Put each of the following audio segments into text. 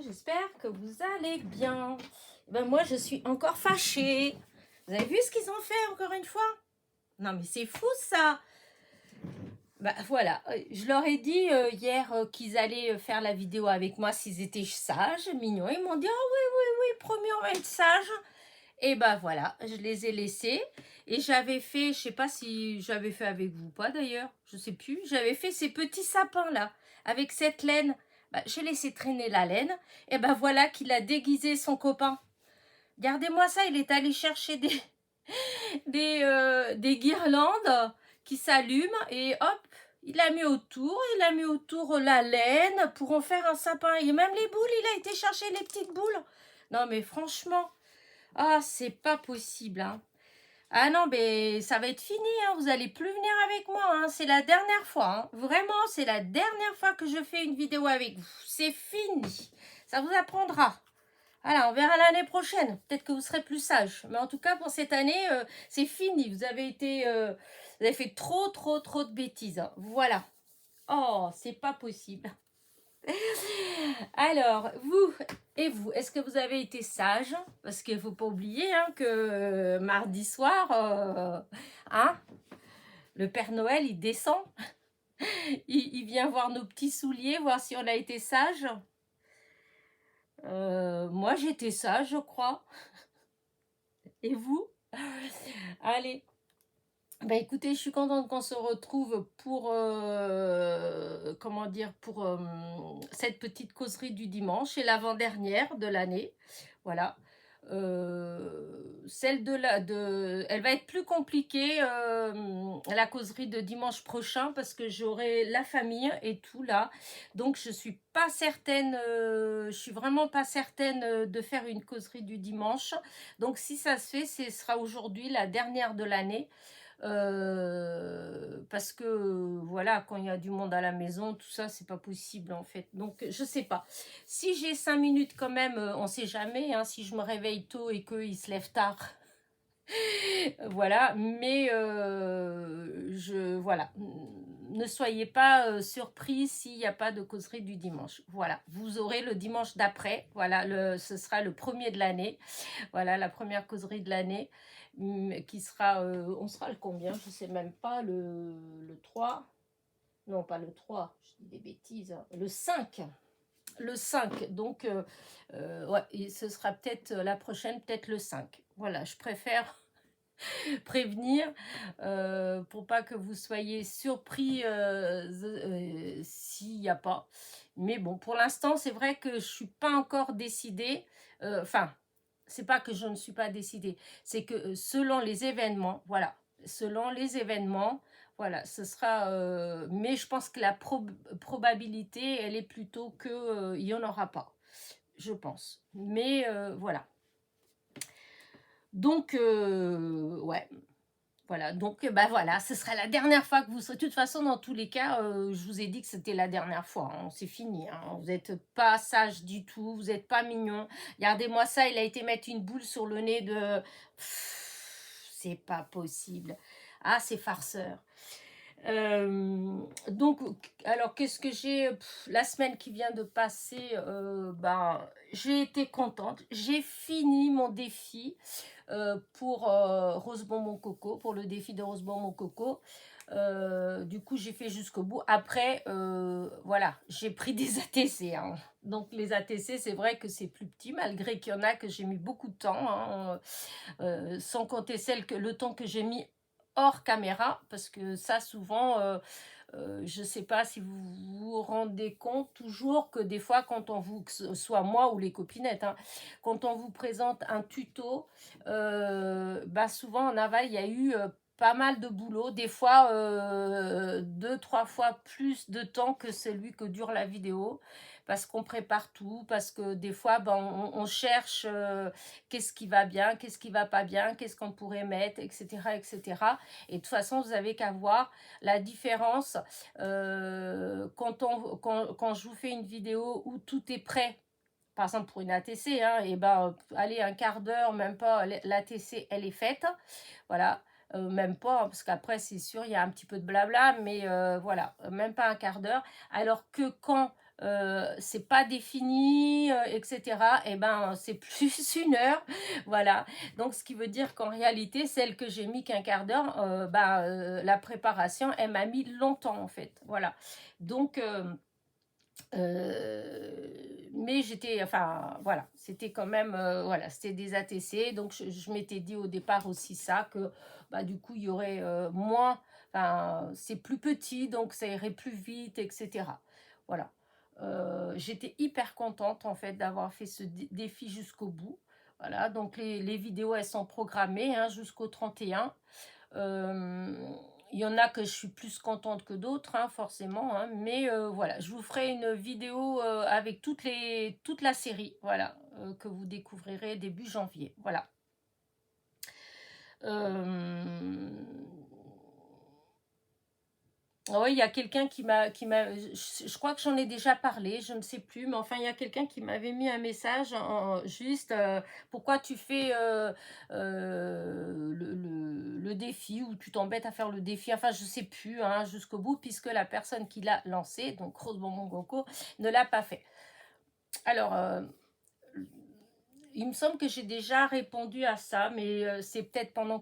j'espère que vous allez bien. Ben moi, je suis encore fâchée. Vous avez vu ce qu'ils ont fait encore une fois? Non, mais c'est fou ça. Bah voilà, je leur ai dit hier qu'ils allaient faire la vidéo avec moi s'ils étaient sages, mignons. Ils m'ont dit, oh oui, promis, on va être sages. Et ben voilà, je les ai laissés. Et j'avais fait, je sais pas si j'avais fait avec vous ou pas d'ailleurs, je sais plus. J'avais fait ces petits sapins là, avec cette laine. Bah, j'ai laissé traîner la laine. Et ben voilà qu'il a déguisé son copain. Regardez-moi ça, il est allé chercher des guirlandes qui s'allument et hop, il a mis autour la laine pour en faire un sapin. Et même les boules, il a été chercher les petites boules. Non mais franchement, ah c'est pas possible, hein. Ah non, mais ça va être fini, hein. Vous allez plus venir avec moi, hein. C'est la dernière fois, hein. Vraiment, c'est la dernière fois que je fais une vidéo avec vous. C'est fini. Ça vous apprendra. Voilà, on verra l'année prochaine. Peut-être que vous serez plus sage. Mais en tout cas, pour cette année, c'est fini. Vous avez fait trop de bêtises, hein. Voilà. Oh, c'est pas possible. Alors, vous, est-ce que vous avez été sage? Parce qu'il ne faut pas oublier hein, que mardi soir, hein, le Père Noël, il descend. Il vient voir nos petits souliers, voir si on a été sage. Moi, j'étais sage, je crois. Et vous? Allez. Bah écoutez, je suis contente qu'on se retrouve pour, comment dire, pour cette petite causerie du dimanche. C'est l'avant-dernière de l'année. Voilà. Celle elle va être plus compliquée, la causerie de dimanche prochain, parce que j'aurai la famille et tout là. Donc je suis pas certaine, je suis vraiment pas certaine de faire une causerie du dimanche. Donc si ça se fait, ce sera aujourd'hui la dernière de l'année. Parce que voilà, quand il y a du monde à la maison, tout ça, c'est pas possible en fait. Donc je sais pas. Si j'ai 5 minutes quand même, on sait jamais, hein, si je me réveille tôt et qu'ils se lèvent tard. Voilà, mais voilà. Ne soyez pas surpris s'il n'y a pas de causerie du dimanche. Voilà, vous aurez le dimanche d'après. Voilà, ce sera le premier de l'année. Voilà, la première causerie de l'année qui sera, on sera le combien? Je sais même pas, le 3. Non, pas le 3, je dis des bêtises. Hein. Le 5. Le 5, donc ouais, et ce sera peut-être la prochaine, peut-être le 5. Voilà, je préfère prévenir pour pas que vous soyez surpris s'il n'y a pas. Mais bon, pour l'instant, c'est vrai que je suis pas encore décidée. Enfin, c'est pas que je ne suis pas décidée, c'est que selon les événements, voilà, selon les événements, voilà, ce sera. Mais je pense que la probabilité, elle est plutôt que il y en aura pas, je pense. Mais voilà. Donc ouais. Voilà, donc bah voilà, ce sera la dernière fois que vous serez. De toute façon, dans tous les cas, je vous ai dit que c'était la dernière fois. Hein, c'est fini. Hein, vous n'êtes pas sage du tout, vous n'êtes pas mignon. Regardez-moi ça, il a été mettre une boule sur le nez de. C'est pas possible. Ah, c'est farceur. Donc, alors qu'est-ce que j'ai la semaine qui vient de passer, ben, j'ai été contente. J'ai fini mon défi pour Rose Bonbon Coco, pour le défi de Rose Bonbon Coco. Du coup, j'ai fait jusqu'au bout. Après, voilà, j'ai pris des ATC. Hein. Donc, les ATC, c'est vrai que c'est plus petit, malgré qu'il y en a que j'ai mis beaucoup de temps, hein, sans compter le temps que j'ai mis hors caméra, parce que ça, souvent, je ne sais pas si vous vous rendez compte toujours que des fois, quand on vous, que ce soit moi ou les copinettes, hein, quand on vous présente un tuto, bah souvent en aval, il y a eu pas mal de boulot, des fois 2-3 fois plus de temps que celui que dure la vidéo, parce qu'on prépare tout, parce que des fois, ben, on cherche qu'est-ce qui va bien, qu'est-ce qui va pas bien, qu'est-ce qu'on pourrait mettre, etc., etc. Et de toute façon, vous avez qu'à voir la différence quand je vous fais une vidéo où tout est prêt. Par exemple, pour une ATC, hein, et ben, allez, un quart d'heure, même pas, l'ATC, elle est faite. Voilà. Même pas, hein, parce qu'après, c'est sûr, il y a un petit peu de blabla, mais voilà, même pas un quart d'heure. Alors que quand c'est pas défini, etc. Et ben, c'est plus 1 heure, voilà. Donc, ce qui veut dire qu'en réalité, celle que j'ai mis qu'un quart d'heure, la préparation, elle m'a mis longtemps, en fait, voilà. Donc, mais j'étais, enfin, voilà, c'était quand même, voilà, c'était des ATC. Donc, je m'étais dit au départ aussi ça, que bah, du coup, il y aurait moins, enfin, c'est plus petit, donc ça irait plus vite, etc. Voilà. J'étais hyper contente, en fait, d'avoir fait ce défi jusqu'au bout. Voilà, donc les vidéos, elles sont programmées, hein, jusqu'au 31. Euh, il y en a que je suis plus contente que d'autres, hein, forcément, hein, mais voilà, je vous ferai une vidéo avec toute la série, voilà, que vous découvrirez début janvier, voilà. Euh, Oui, il y a quelqu'un je crois que j'en ai déjà parlé, je ne sais plus, mais enfin, il y a quelqu'un qui m'avait mis un message juste, pourquoi tu fais le défi, ou tu t'embêtes à faire le défi, enfin, je sais plus, hein, jusqu'au bout, puisque la personne qui l'a lancé, donc Rose Bonbon Coco, ne l'a pas fait. Alors, il me semble que j'ai déjà répondu à ça, mais c'est peut-être pendant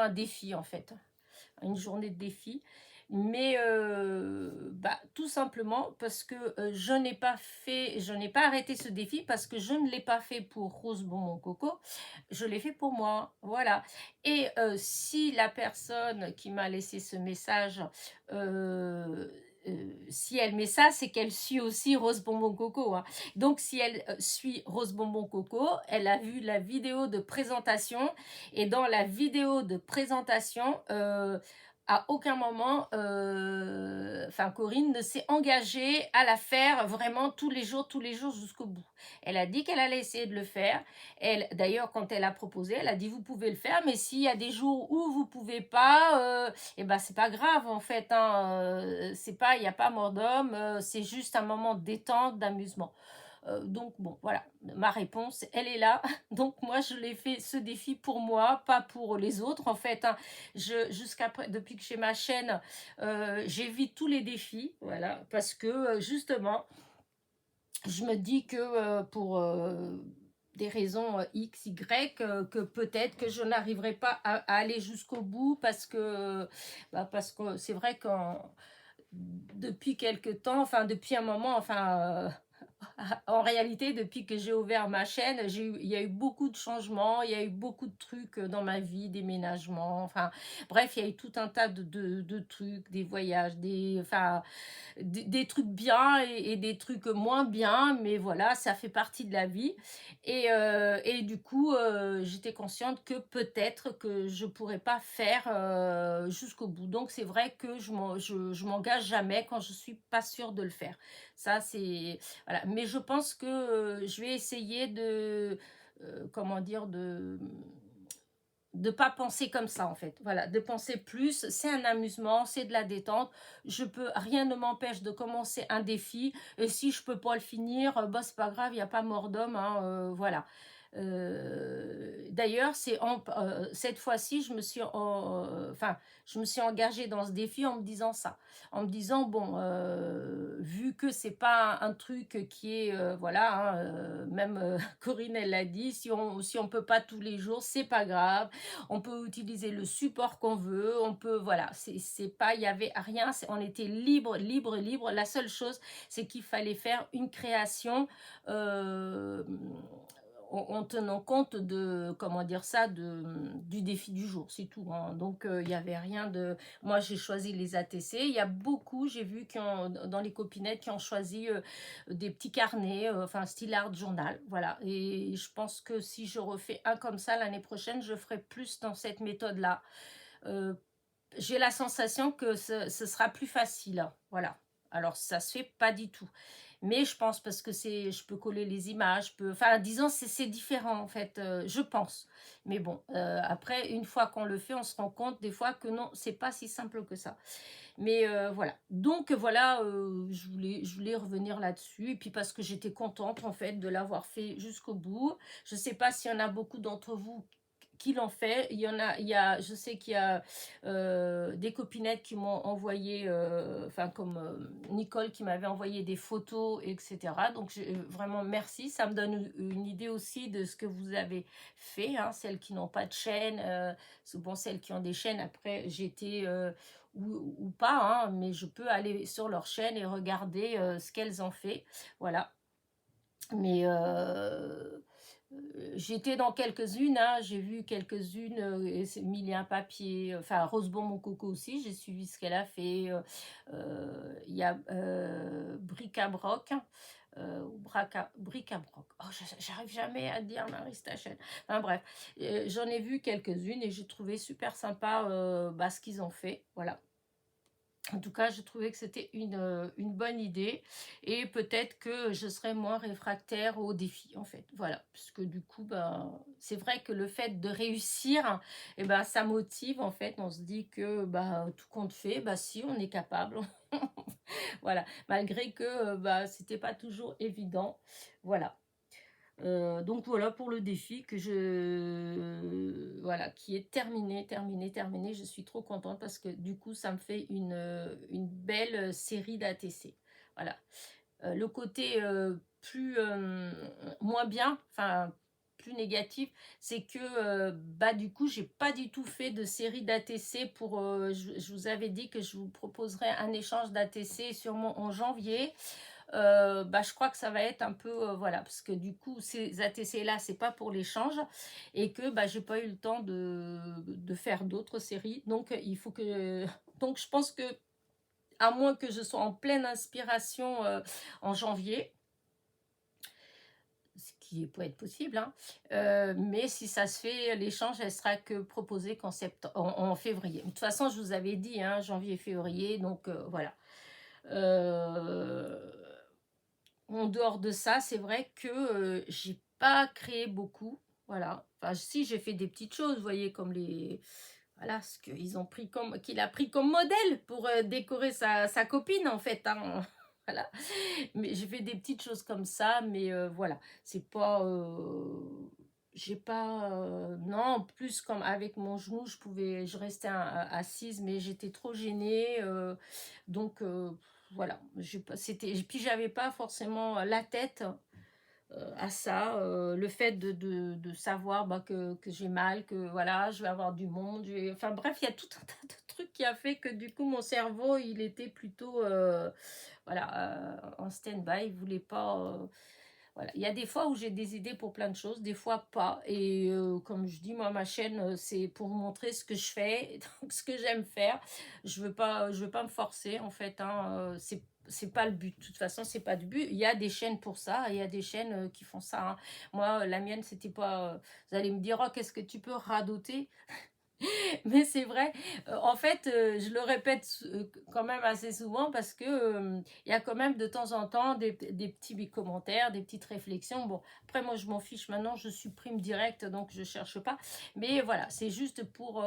un défi, en fait, une journée de défi. Mais bah, tout simplement parce que je n'ai pas arrêté ce défi parce que je ne l'ai pas fait pour Rose Bonbon Coco, je l'ai fait pour moi, voilà. Et si la personne qui m'a laissé ce message, si elle met ça, c'est qu'elle suit aussi Rose Bonbon Coco, hein. Donc si elle suit Rose Bonbon Coco, elle a vu la vidéo de présentation, et dans la vidéo de présentation, à aucun moment, enfin, Corinne ne s'est engagée à la faire vraiment tous les jours jusqu'au bout. Elle a dit qu'elle allait essayer de le faire. Elle, d'ailleurs, quand elle a proposé, elle a dit vous pouvez le faire, mais s'il y a des jours où vous pouvez pas, et ben c'est pas grave, en fait, hein, c'est pas, il n'y a pas mort d'homme, c'est juste un moment de détente, d'amusement. Donc bon, voilà, ma réponse, elle est là. Donc moi, je l'ai fait ce défi pour moi, pas pour les autres, en fait, hein. Depuis que j'ai ma chaîne, j'évite tous les défis, voilà, parce que justement, je me dis que pour des raisons X, Y, que peut-être que je n'arriverai pas à aller jusqu'au bout, parce que c'est vrai que depuis quelque temps, enfin depuis un moment, enfin en réalité, depuis que j'ai ouvert ma chaîne, il y a eu beaucoup de changements, il y a eu beaucoup de trucs dans ma vie, déménagement, enfin bref, il y a eu tout un tas de trucs, des voyages, enfin, des trucs bien, et des trucs moins bien, mais voilà, ça fait partie de la vie. Et du coup, j'étais consciente que peut-être que je pourrais pas faire jusqu'au bout. Donc c'est vrai que je m'engage jamais quand je suis pas sûre de le faire. Ça, c'est... Voilà. Mais je pense que je vais essayer comment dire, de pas penser comme ça, en fait, voilà, de penser plus, c'est un amusement, c'est de la détente, rien ne m'empêche de commencer un défi, et si je peux pas le finir, bah c'est pas grave, il n'y a pas mort d'homme, hein, voilà. D'ailleurs, cette fois-ci, je me suis engagée dans ce défi en me disant ça, en me disant bon, vu que c'est pas un truc qui est voilà, hein, même Corinne, elle l'a dit, si on peut pas tous les jours, c'est pas grave, on peut utiliser le support qu'on veut, on peut, voilà, c'est pas, il y avait rien, on était libre, libre, libre. La seule chose, c'est qu'il fallait faire une création euh, en tenant compte de, comment dire ça, du défi du jour, c'est tout, hein. Donc il n'y avait rien de... Moi, j'ai choisi les ATC. Il y a beaucoup, j'ai vu, dans les copinettes, qui ont choisi des petits carnets, enfin style art journal, voilà. Et je pense que si je refais un comme ça l'année prochaine, je ferai plus dans cette méthode-là. Euh, j'ai la sensation que ce sera plus facile, hein, voilà. Alors, ça se fait pas du tout. Mais je pense, parce que je peux coller les images, enfin, disons, c'est différent, en fait, je pense. Mais bon, après, une fois qu'on le fait, on se rend compte des fois que non, c'est pas si simple que ça. Mais voilà. Donc voilà, je voulais revenir là-dessus. Et puis parce que j'étais contente, en fait, de l'avoir fait jusqu'au bout. Je sais pas s'il y en a beaucoup d'entre vous qui l'ont fait. Je sais qu'il y a des copinettes qui m'ont envoyé, enfin comme Nicole qui m'avait envoyé des photos, etc. Donc vraiment merci, ça me donne une idée aussi de ce que vous avez fait, hein, celles qui n'ont pas de chaîne, bon, celles qui ont des chaînes, après j'étais ou pas, hein, mais je peux aller sur leur chaîne et regarder ce qu'elles ont fait, voilà. Mais j'étais dans quelques-unes, hein, j'ai vu quelques-unes, Emilie un papier, enfin Rosebon mon coco aussi, j'ai suivi ce qu'elle a fait. Il y a Bric-à-Broc, ou Bric-à-Broc. Oh, j'arrive jamais à dire Marie Stachel. Enfin bref, j'en ai vu quelques-unes et j'ai trouvé super sympa bah, ce qu'ils ont fait. Voilà. En tout cas, je trouvais que c'était une bonne idée et peut-être que je serais moins réfractaire au défi, en fait. Voilà, puisque du coup, ben, c'est vrai que le fait de réussir, eh ben, ça motive, en fait. On se dit que ben, tout compte fait, ben, si, on est capable. Voilà, malgré que bah, c'était pas toujours évident. Voilà. Donc voilà pour le défi que voilà, qui est terminé. Je suis trop contente parce que du coup, ça me fait une belle série d'ATC. Voilà. Le côté moins bien, enfin plus négatif, c'est que bah du coup j'ai pas du tout fait de série d'ATC pour je vous avais dit que je vous proposerais un échange d'ATC sûrement en janvier. Bah, je crois que ça va être un peu voilà, parce que du coup ces ATC là c'est pas pour l'échange et que bah j'ai pas eu le temps de faire d'autres séries, donc il faut que donc je pense que à moins que je sois en pleine inspiration en janvier, ce qui peut être possible, hein, mais si ça se fait, l'échange, elle sera que proposée en février. De toute façon, je vous avais dit, hein, janvier, février, donc voilà. Euh, En dehors de ça, c'est vrai que j'ai pas créé beaucoup, voilà. Enfin, si, j'ai fait des petites choses, vous voyez, comme les... Voilà, ce qu'il a pris comme modèle pour décorer sa copine, en fait, hein. Voilà. Mais j'ai fait des petites choses comme ça, mais voilà. C'est pas... j'ai pas... non, plus comme avec mon genou, je restais assise, mais j'étais trop gênée. Donc, voilà. Puis, j'avais pas forcément la tête à ça, le fait de savoir bah, que j'ai mal, que voilà, je vais avoir du monde, enfin bref, il y a tout un tas de trucs qui a fait que du coup mon cerveau il était plutôt voilà, en stand-by, il voulait pas voilà. Il y a des fois où j'ai des idées pour plein de choses, des fois pas, et comme je dis, moi ma chaîne c'est pour montrer ce que je fais, donc ce que j'aime faire. Je veux pas me forcer en fait, hein, c'est pas le but. De toute façon, c'est pas du but. Il y a des chaînes pour ça, il y a des chaînes qui font ça, hein. Moi, la mienne, c'était pas. Vous allez me dire, oh, qu'est-ce que tu peux radoter? Mais c'est vrai, en fait, je le répète quand même assez souvent parce que il y a quand même de temps en temps des petits commentaires, des petites réflexions. Bon, après moi je m'en fiche maintenant, je supprime direct, donc je cherche pas. Mais voilà, c'est juste pour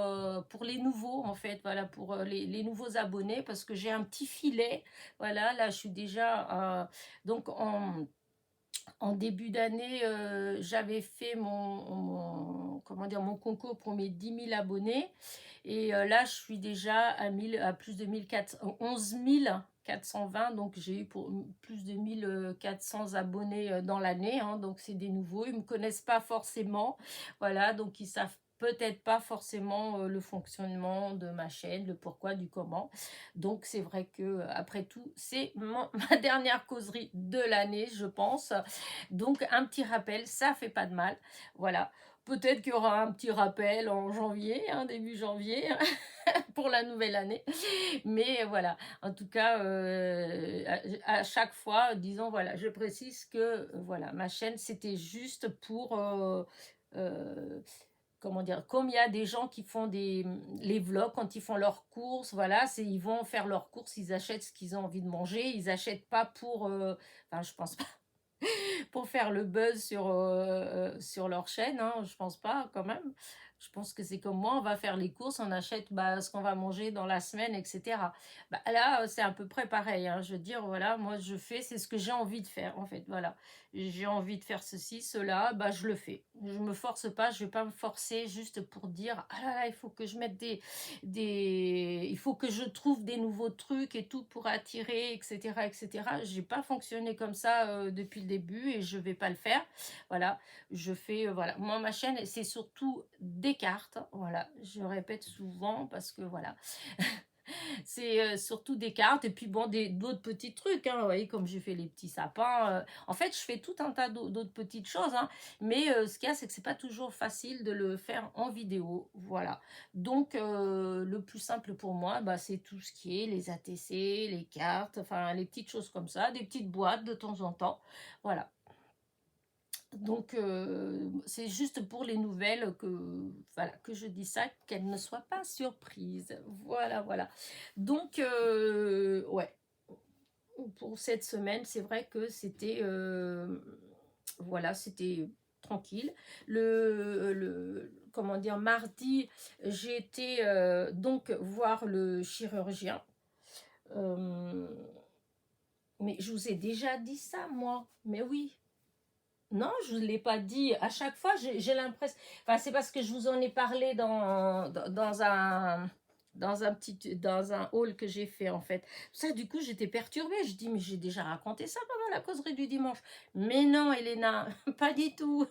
les nouveaux en fait, voilà, pour les nouveaux abonnés parce que j'ai un petit filet. Voilà, là je suis déjà donc en début d'année, j'avais fait comment dire, mon concours pour mes 10 000 abonnés. Et là, je suis déjà à plus de 11 420. Donc, j'ai eu pour plus de 1400 abonnés dans l'année, hein, donc, c'est des nouveaux. Ils ne me connaissent pas forcément. Voilà, donc ils savent peut-être pas forcément le fonctionnement de ma chaîne, le pourquoi, du comment. Donc, c'est vrai que après tout, c'est ma dernière causerie de l'année, je pense. Donc, un petit rappel, ça fait pas de mal. Voilà. Peut-être qu'il y aura un petit rappel en janvier, hein, début janvier, pour la nouvelle année. Mais voilà, en tout cas, à chaque fois, disons, voilà, je précise que voilà, ma chaîne, c'était juste pour... comment dire, comme il y a des gens qui font les vlogs quand ils font leurs courses, voilà, ils vont faire leurs courses, ils achètent ce qu'ils ont envie de manger, ils achètent pas pour... enfin, je pense pas pour faire le buzz sur leur chaîne, hein, je pense pas quand même. Je pense que c'est comme moi, on va faire les courses, on achète ce qu'on va manger dans la semaine, etc. Là, c'est à peu près pareil, hein. Je veux dire, voilà, moi, je fais, c'est ce que j'ai envie de faire, en fait, voilà. J'ai envie de faire ceci, cela, je le fais. Je me force pas, je vais pas me forcer juste pour dire, ah là là, il faut que je mette il faut que je trouve des nouveaux trucs et tout pour attirer, etc., etc. J'ai pas fonctionné comme ça depuis le début et je vais pas le faire. Voilà, je fais, voilà. Moi, ma chaîne, c'est surtout des cartes. Voilà, je répète souvent parce que voilà, c'est surtout des cartes et puis bon, d'autres petits trucs, hein, vous voyez, comme j'ai fait les petits sapins. En fait, je fais tout un tas d'autres petites choses, hein, mais ce qu'il y a, c'est que c'est pas toujours facile de le faire en vidéo. Voilà. Donc, le plus simple pour moi, c'est tout ce qui est les ATC, les cartes, enfin, les petites choses comme ça, des petites boîtes de temps en temps. Voilà. Donc, c'est juste pour les nouvelles voilà, que je dis ça, qu'elles ne soient pas surprises. Voilà, voilà. Donc, ouais, pour cette semaine, c'est vrai que c'était, voilà, c'était tranquille. Comment dire, mardi, j'ai été donc voir le chirurgien. Euh, mais je vous ai déjà dit ça, moi. Mais oui. Non, je ne vous l'ai pas dit. À chaque fois, j'ai l'impression... Enfin, c'est parce que je vous en ai parlé dans un hall que j'ai fait, en fait. Ça, du coup, j'étais perturbée. Je dis, mais j'ai déjà raconté ça pendant la causerie du dimanche. Mais non, Elena, pas du tout.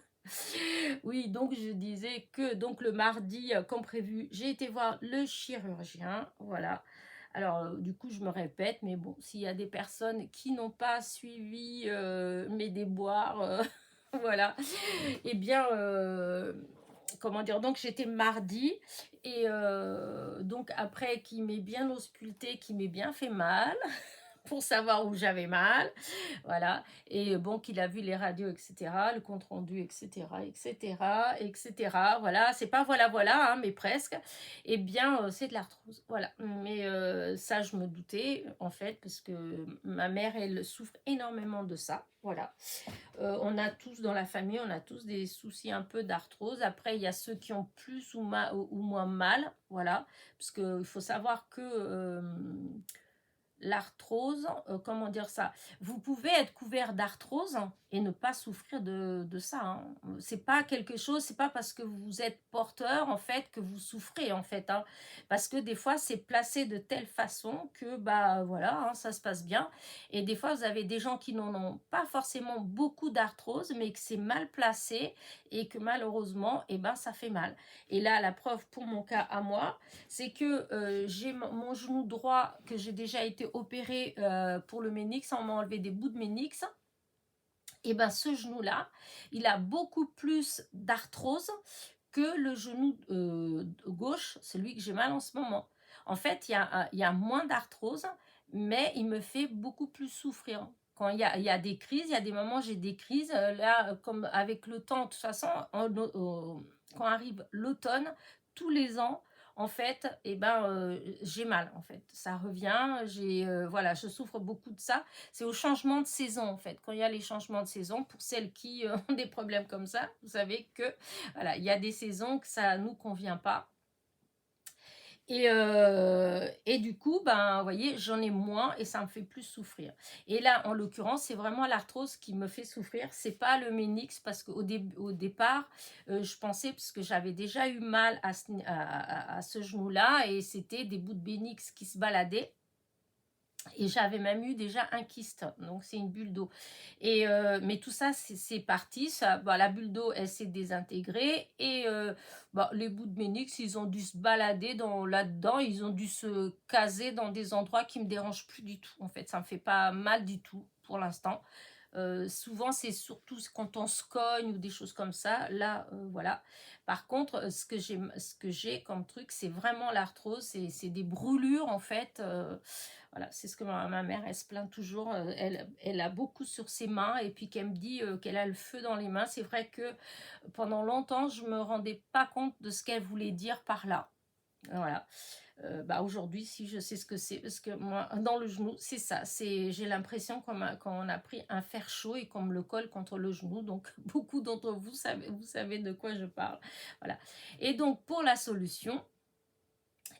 Oui, donc je disais que donc le mardi, comme prévu, j'ai été voir le chirurgien. Voilà. Alors, du coup, je me répète, mais bon, s'il y a des personnes qui n'ont pas suivi mes déboires, voilà, eh bien, comment dire, donc j'étais mardi, et donc après qu'il m'ait bien ausculté, qu'il m'ait bien fait mal, pour savoir où j'avais mal, voilà, et bon, qu'il a vu les radios, etc., le compte rendu, etc., etc., etc., voilà, c'est pas voilà, voilà, hein, mais presque, et bien, c'est de l'arthrose, voilà, mais ça, je me doutais, en fait, parce que ma mère, elle souffre énormément de ça, voilà, on a tous dans la famille, on a tous des soucis un peu d'arthrose. Après, il y a ceux qui ont plus ou moins mal, voilà, parce qu'il faut savoir que l'arthrose, comment dire ça, vous pouvez être couvert d'arthrose et ne pas souffrir de ça, hein. C'est pas quelque chose, c'est pas parce que vous êtes porteur en fait que vous souffrez en fait, hein. Parce que des fois c'est placé de telle façon que voilà, hein, ça se passe bien, et des fois vous avez des gens qui n'en ont pas forcément beaucoup d'arthrose mais que c'est mal placé et que malheureusement ça fait mal. Et là, la preuve pour mon cas à moi, c'est que j'ai mon genou droit, que j'ai déjà été opéré pour le ménix, on m'a enlevé des bouts de ménix, et ce genou là, il a beaucoup plus d'arthrose que le genou gauche, celui que j'ai mal en ce moment. En fait, il y a moins d'arthrose, mais il me fait beaucoup plus souffrir. Quand il y a des crises, il y a des moments j'ai des crises, là, comme avec le temps, de toute façon, quand arrive l'automne, tous les ans, en fait, j'ai mal, en fait. Ça revient, voilà, je souffre beaucoup de ça. C'est au changement de saison, en fait. Quand il y a les changements de saison, pour celles qui ont des problèmes comme ça, vous savez que, voilà, il y a des saisons que ça nous convient pas. Et du coup, vous voyez, j'en ai moins et ça me fait plus souffrir. Et là, en l'occurrence, c'est vraiment l'arthrose qui me fait souffrir. C'est pas le ménix, parce qu'au départ, je pensais, parce que j'avais déjà eu mal à ce genou-là, et c'était des bouts de ménix qui se baladaient. Et j'avais même eu déjà un kyste, donc c'est une bulle d'eau. Mais tout ça, c'est parti. La bulle d'eau, elle s'est désintégrée. Et les bouts de ménix, ils ont dû se balader là-dedans. Ils ont dû se caser dans des endroits qui me dérangent plus du tout. En fait, ça me fait pas mal du tout pour l'instant. Souvent, c'est surtout quand on se cogne ou des choses comme ça. Là, voilà. Par contre, ce que j'ai comme truc, c'est vraiment l'arthrose. C'est des brûlures, en fait. Voilà, c'est ce que ma mère, elle se plaint toujours. Elle a beaucoup sur ses mains, et puis qu'elle me dit qu'elle a le feu dans les mains. C'est vrai que pendant longtemps, je me rendais pas compte de ce qu'elle voulait dire par là. Voilà. Bah, aujourd'hui, si je sais ce que c'est, parce que moi, dans le genou, c'est ça. J'ai l'impression quand on a pris un fer chaud et qu'on me le colle contre le genou. Donc, beaucoup d'entre vous savez de quoi je parle. Voilà. Et donc, pour la solution,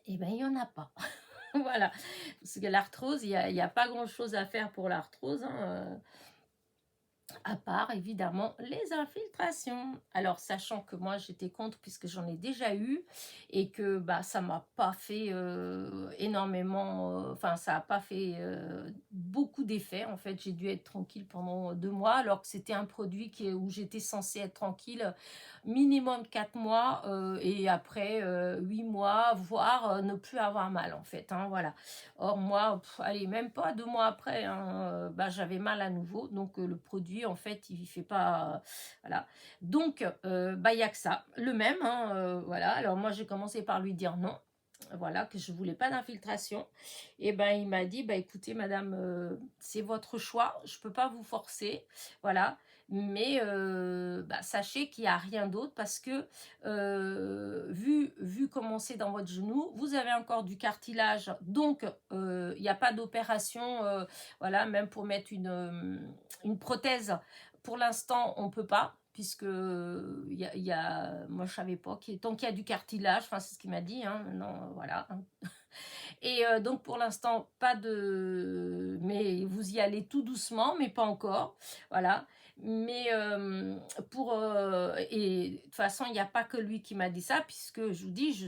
eh ben, il n'y en a pas. Voilà. Parce que l'arthrose, il y a pas grand-chose à faire pour l'arthrose, hein. À part évidemment les infiltrations. Alors sachant que moi j'étais contre puisque j'en ai déjà eu et que bah ça m'a pas fait énormément, enfin ça a pas fait beaucoup d'effets. En fait j'ai dû être tranquille pendant 2 mois alors que c'était un produit où j'étais censée être tranquille minimum 4 mois et après 8 mois voire ne plus avoir mal en fait, hein, voilà. Or moi, allez, même pas 2 mois après, hein, bah, j'avais mal à nouveau. Donc le produit, en fait, il fait pas, voilà. Donc bah il y a que ça, le même, hein, voilà. Alors moi j'ai commencé par lui dire non, voilà, que je voulais pas d'infiltration. Et ben il m'a dit, bah écoutez madame, c'est votre choix, je peux pas vous forcer, voilà. Mais bah, sachez qu'il n'y a rien d'autre parce que vu comment c'est dans votre genou, vous avez encore du cartilage, donc il n'y a pas d'opération, voilà, même pour mettre une prothèse. Pour l'instant, on ne peut pas, puisque moi je savais pas, tant qu'il y a du cartilage, enfin c'est ce qu'il m'a dit, hein, non, voilà. Et donc pour l'instant, pas de... Mais vous y allez tout doucement, mais pas encore. Voilà. Mais et de toute façon, il n'y a pas que lui qui m'a dit ça, puisque je vous dis,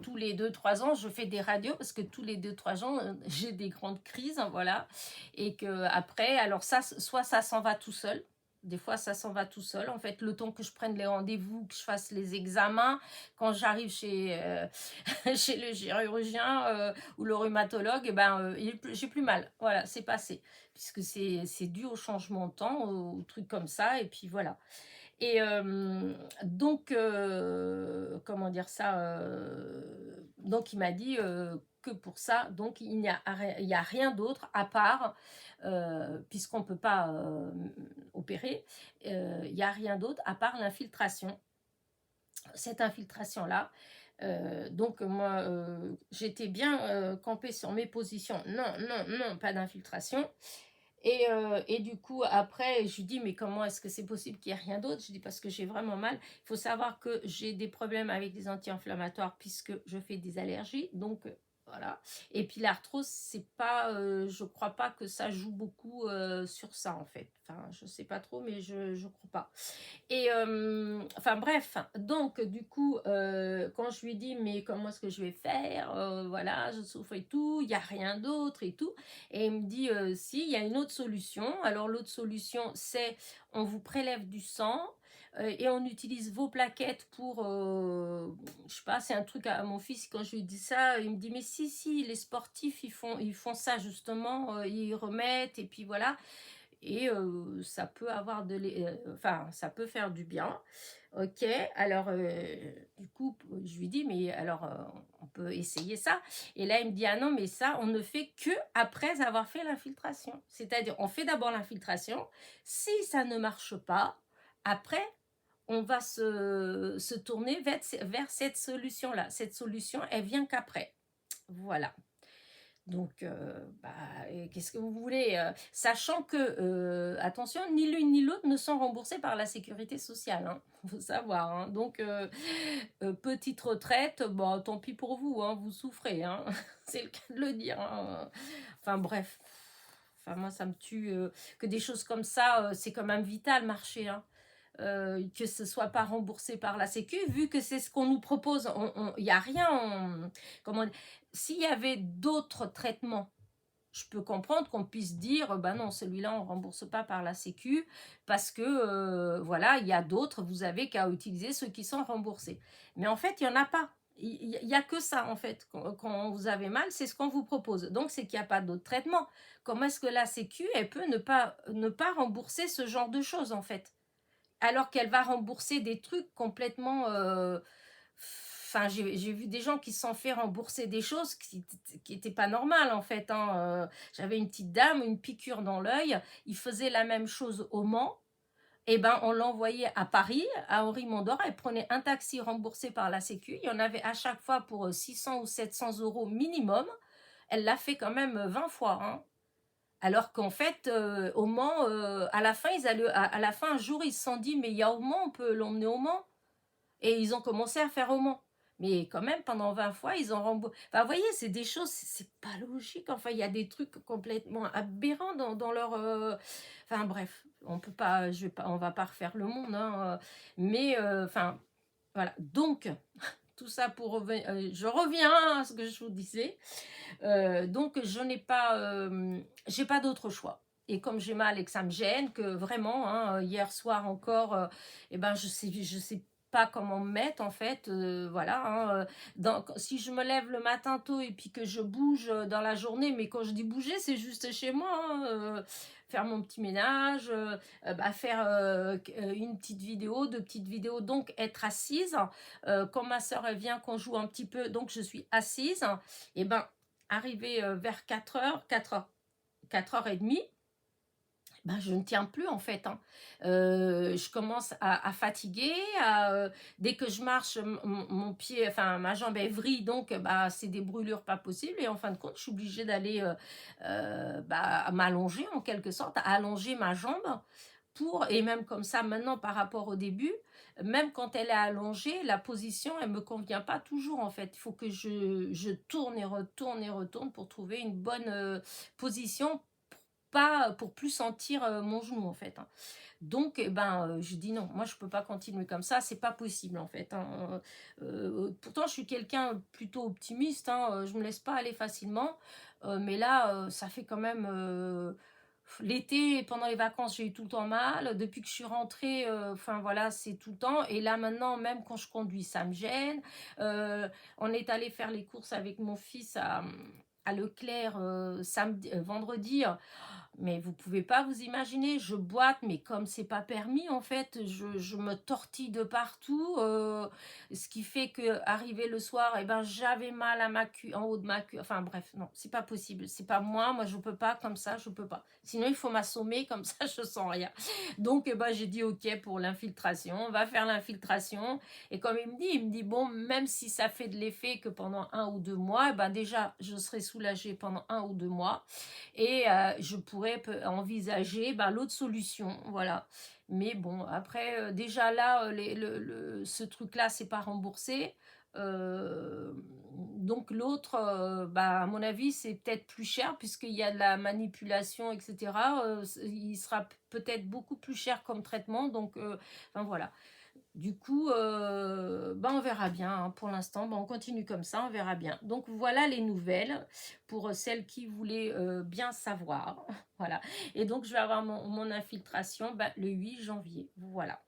tous les 2 3 ans, je fais des radios, parce que tous les 2 3 ans, j'ai des grandes crises, hein, voilà. Et que après, alors ça, soit ça s'en va tout seul. Des fois, ça s'en va tout seul. En fait, le temps que je prenne les rendez-vous, que je fasse les examens, quand j'arrive chez le chirurgien ou le rhumatologue, eh ben, j'ai plus mal. Voilà, c'est passé. Puisque c'est dû au changement de temps, au truc comme ça. Et puis voilà. Et donc, comment dire ça, donc il m'a dit que pour ça, donc il y a rien d'autre à part, puisqu'on ne peut pas opérer, il n'y a rien d'autre à part l'infiltration. Cette infiltration-là, donc moi, j'étais bien campée sur mes positions. Non, non, non, pas d'infiltration. Et du coup, après, je lui dis, mais comment est-ce que c'est possible qu'il n'y ait rien d'autre? Je dis, parce que j'ai vraiment mal. Il faut savoir que j'ai des problèmes avec les anti-inflammatoires puisque je fais des allergies. Donc, voilà. Et puis l'arthrose, c'est pas, je crois pas que ça joue beaucoup sur ça, en fait. Enfin, je sais pas trop, mais je crois pas. Et enfin bref, donc du coup, quand je lui dis mais comment est-ce que je vais faire, voilà, je souffre et tout, il n'y a rien d'autre et tout, et il me dit si, il y a une autre solution. Alors l'autre solution, c'est on vous prélève du sang et on utilise vos plaquettes pour, je sais pas, c'est un truc à mon fils, quand je lui dis ça, il me dit mais si, les sportifs, ils font ça justement, ils remettent et puis voilà. Et ça peut avoir enfin ça peut faire du bien. Ok, alors du coup je lui dis mais alors on peut essayer ça. Et là il me dit ah non mais ça on ne fait que après avoir fait l'infiltration, c'est-à-dire on fait d'abord l'infiltration, si ça ne marche pas, après on va se tourner vers cette solution là. Cette solution elle vient qu'après, voilà. Donc, bah, qu'est-ce que vous voulez, sachant que, attention, ni l'une ni l'autre ne sont remboursés par la sécurité sociale, hein, faut savoir, hein. Donc, petite retraite, bon, tant pis pour vous, hein, vous souffrez, hein, c'est le cas de le dire, hein. Enfin bref, enfin moi ça me tue que des choses comme ça, c'est quand même vital marcher, hein. Que ce soit pas remboursé par la Sécu, vu que c'est ce qu'on nous propose, il n'y a rien, comment dire, s'il y avait d'autres traitements, je peux comprendre qu'on puisse dire, bah non, celui-là, on ne rembourse pas par la Sécu, parce que, voilà, il y a d'autres, vous avez qu'à utiliser ceux qui sont remboursés. Mais en fait, il n'y en a pas. Il n'y a que ça, en fait. Quand vous avez mal, c'est ce qu'on vous propose. Donc, c'est qu'il n'y a pas d'autre traitement. Comment est-ce que la Sécu, elle peut ne pas rembourser ce genre de choses, en fait? Alors qu'elle va rembourser des trucs complètement... Enfin, j'ai vu des gens qui se sont fait rembourser des choses qui n'étaient pas normales, en fait, hein. J'avais une petite dame, une piqûre dans l'œil. Il faisait la même chose au Mans. et ben on l'envoyait à Paris, à Henri Mondor, elle prenait un taxi remboursé par la Sécu, il y en avait à chaque fois pour 600 ou 700 euros minimum, elle l'a fait quand même 20 fois, hein. Alors qu'en fait, au Mans, à la fin, à la fin, un jour, ils se sont dit, mais il y a au Mans, on peut l'emmener au Mans. Et ils ont commencé à faire au Mans. Mais quand même, pendant 20 fois, ils ont remboursé. Enfin, vous voyez, c'est des choses, c'est pas logique. Enfin, il y a des trucs complètement aberrants dans leur. Enfin, bref, on peut pas, on va pas refaire le monde, hein, mais, enfin, voilà. Donc, tout ça pour revenir. Je reviens à ce que je vous disais. Donc, je n'ai pas. J'ai pas d'autre choix. Et comme j'ai mal et que ça me gêne, que vraiment, hein, hier soir encore, eh ben, je sais pas comment me mettre en fait, voilà, hein, si je me lève le matin tôt et puis que je bouge dans la journée, mais quand je dis bouger, c'est juste chez moi, hein, faire mon petit ménage, bah, faire une petite vidéo, deux petites vidéos, donc être assise, quand ma soeur elle vient, qu'on joue un petit peu, donc je suis assise, et ben arrivé vers 4h, 4h30, ben, je ne tiens plus en fait, hein. Je commence à fatiguer, dès que je marche, mon pied, enfin ma jambe est vrille, donc bah, c'est des brûlures pas possibles. Et en fin de compte, je suis obligée d'aller bah, m'allonger en quelque sorte, à allonger ma jambe et même comme ça maintenant par rapport au début, même quand elle est allongée, la position, elle me convient pas toujours en fait. Il faut que je tourne et retourne pour trouver une bonne position, pas pour plus sentir mon genou en fait, hein. Donc eh ben je dis non, moi je peux pas continuer comme ça, c'est pas possible en fait, hein. Pourtant je suis quelqu'un plutôt optimiste, hein, je me laisse pas aller facilement, mais là ça fait quand même l'été, pendant les vacances, j'ai eu tout le temps mal. Depuis que je suis rentrée, enfin voilà, c'est tout le temps. Et là maintenant, même quand je conduis, ça me gêne. On est allé faire les courses avec mon fils à Leclerc vendredi. Mais vous pouvez pas vous imaginer, je boite, mais comme c'est pas permis, en fait, je me tortille de partout, ce qui fait que arrivé le soir, eh ben, j'avais mal à en haut de ma cuisse. Enfin bref, non, c'est pas possible, c'est pas moi je peux pas comme ça, je peux pas. Sinon il faut m'assommer, comme ça je sens rien. Donc eh ben, j'ai dit ok pour l'infiltration, on va faire l'infiltration. Et comme il me dit bon, même si ça fait de l'effet que pendant 1 ou 2 mois, eh ben déjà je serai soulagée pendant 1 ou 2 mois et je pourrais envisager l'autre solution, voilà. Mais bon, après, déjà là, ce truc-là, c'est pas remboursé. Donc l'autre, à mon avis, c'est peut-être plus cher puisqu'il y a de la manipulation, etc. Il sera peut-être beaucoup plus cher comme traitement. Donc, enfin voilà. Du coup, on verra bien, hein. Pour l'instant, on continue comme ça, on verra bien. Donc voilà les nouvelles pour celles qui voulaient bien savoir. Voilà. Et donc je vais avoir mon infiltration le 8 janvier. Voilà.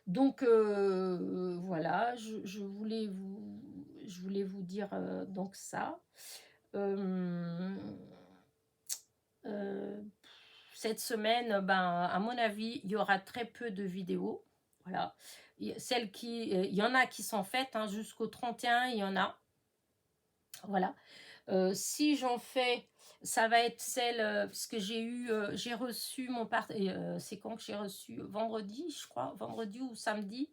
Donc voilà, je voulais vous dire donc ça. Euh, euh, cette semaine, à mon avis, il y aura très peu de vidéos. Voilà. Il y en a qui sont faites, hein, jusqu'au 31, il y en a. Voilà. Si j'en fais, ça va être celle, parce que j'ai reçu c'est quand que j'ai reçu? Vendredi, je crois, vendredi ou samedi.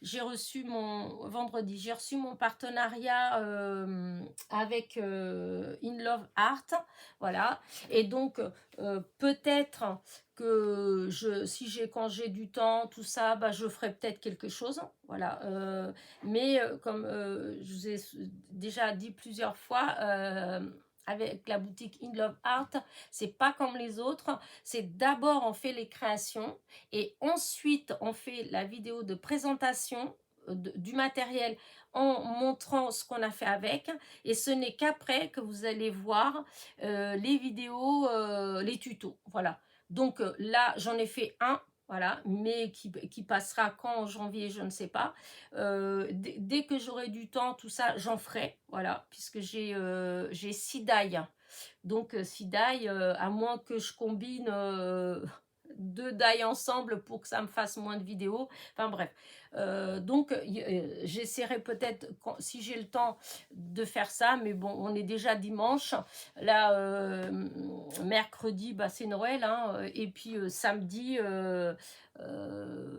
Vendredi, j'ai reçu mon partenariat avec In Love Art, voilà. Et donc, peut-être que quand j'ai du temps, tout ça, je ferai peut-être quelque chose, voilà. Mais comme je vous ai déjà dit plusieurs fois, avec la boutique In Love Art, c'est pas comme les autres. C'est d'abord on fait les créations et ensuite on fait la vidéo de présentation du matériel en montrant ce qu'on a fait avec, et ce n'est qu'après que vous allez voir les vidéos, les tutos, voilà. Donc là j'en ai fait un, voilà, mais qui passera quand, en janvier, je ne sais pas. Dès que j'aurai du temps, tout ça, j'en ferai, voilà, puisque j'ai 6 die. Donc 6 die, à moins que je combine deux die ensemble pour que ça me fasse moins de vidéos. Enfin bref. Donc j'essaierai peut-être, si j'ai le temps, de faire ça. Mais bon, on est déjà dimanche. Là, mercredi, bah, c'est Noël. Hein, et puis samedi,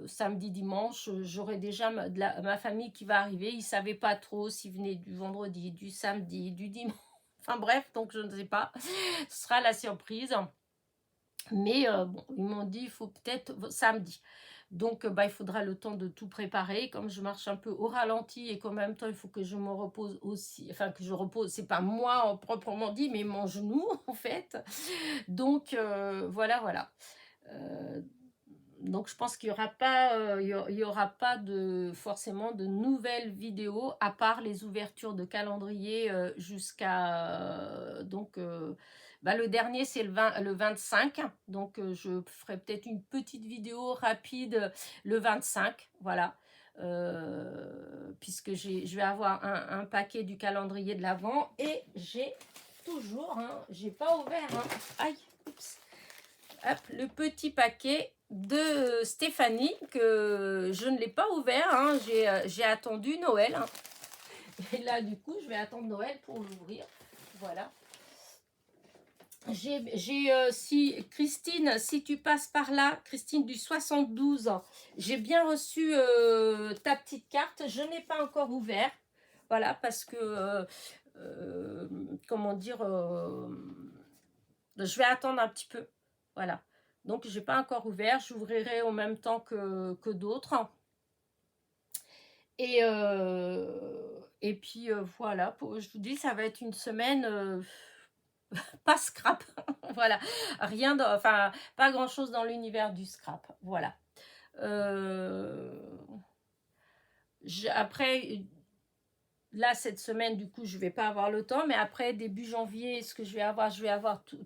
samedi, dimanche, j'aurai déjà ma famille qui va arriver. Ils ne savaient pas trop s'ils venaient du vendredi, du samedi, du dimanche. Enfin bref, donc je ne sais pas. Ce sera la surprise. Mais bon, ils m'ont dit il faut peut-être samedi. Donc bah, il faudra le temps de tout préparer. Comme je marche un peu au ralenti et qu'en même temps il faut que je me repose aussi. Enfin que je repose, c'est pas moi en proprement dit, mais mon genou en fait. Donc voilà, voilà. Donc je pense qu'il n'y aura pas, il y aura pas forcément de nouvelles vidéos à part les ouvertures de calendrier jusqu'à bah, le dernier c'est le 25, donc je ferai peut-être une petite vidéo rapide le 25, voilà. Puisque je vais avoir un paquet du calendrier de l'Avent et j'ai toujours, hein, j'ai pas ouvert, hein, aïe, oups. Hop, le petit paquet de Stéphanie que je ne l'ai pas ouvert. Hein. J'ai attendu Noël. Hein. Et là, du coup, je vais attendre Noël pour l'ouvrir. Voilà. Si Christine, si tu passes par là, Christine du 72, j'ai bien reçu ta petite carte. Je n'ai pas encore ouvert. Voilà, parce que, comment dire, je vais attendre un petit peu. Voilà. Donc, je n'ai pas encore ouvert. J'ouvrirai en même temps que d'autres. Et puis, voilà. Je vous dis, ça va être une semaine pas scrap. Voilà. Rien de, enfin, pas grand-chose dans l'univers du scrap. Voilà. Après... Là, cette semaine, du coup, je ne vais pas avoir le temps. Mais après, début janvier, ce que je vais avoir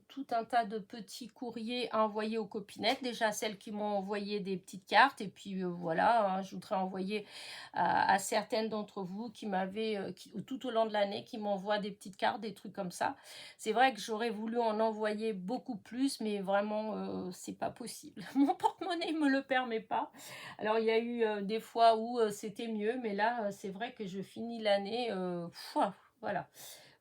tout un tas de petits courriers à envoyer aux copinettes. Déjà, celles qui m'ont envoyé des petites cartes. Et puis, voilà, hein, je voudrais envoyer à certaines d'entre vous qui m'avaient, tout au long de l'année, qui m'envoient des petites cartes, des trucs comme ça. C'est vrai que j'aurais voulu en envoyer beaucoup plus, mais vraiment, c'est pas possible. Mon porte-monnaie ne me le permet pas. Alors, il y a eu des fois où c'était mieux, mais là, c'est vrai que je finis l'année, voilà,